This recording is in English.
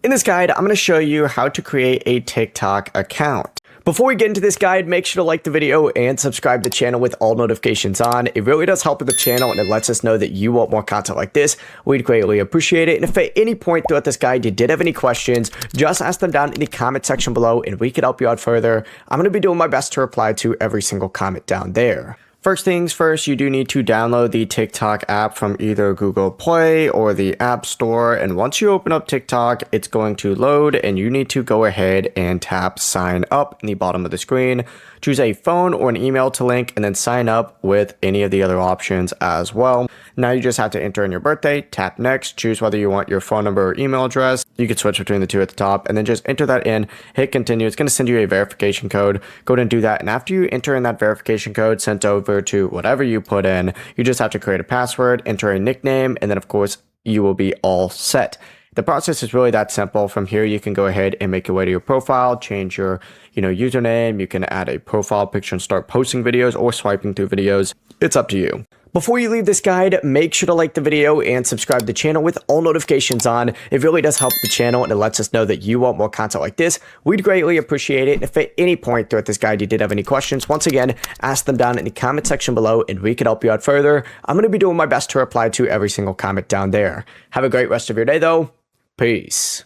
In this guide, I'm going to show you how to create a TikTok account. Before we get into this guide, make sure to like the video and subscribe to the channel with all notifications on. It really does help with the channel and it lets us know that you want more content like this. We'd greatly appreciate it. And if at any point throughout this guide you did have any questions, just ask them down in the comment section below and we could help you out further. I'm going to be doing my best to reply to every single comment down there. First things first, you do need to download the TikTok app from either Google Play or the App Store. And once you open up TikTok, it's going to load and you need to go ahead and tap sign up in the bottom of the screen. Choose a phone or an email to link and then sign up with any of the other options as well. Now you just have to enter in your birthday, tap next, choose whether you want your phone number or email address. You can switch between the two at the top and then just enter that in, hit continue. It's going to send you a verification code. Go ahead and do that. And after you enter in that verification code sent over to whatever you put in, you just have to create a password, enter a nickname, and then of course you will be all set. The process is really that simple. From here, you can go ahead and make your way to your profile, change your, username. You can add a profile picture and start posting videos or swiping through videos. It's up to you. Before you leave this guide, make sure to like the video and subscribe to the channel with all notifications on. It really does help the channel and it lets us know that you want more content like this. We'd greatly appreciate it. And if at any point throughout this guide you did have any questions, once again, ask them down in the comment section below and we can help you out further. I'm going to be doing my best to reply to every single comment down there. Have a great rest of your day though. Peace.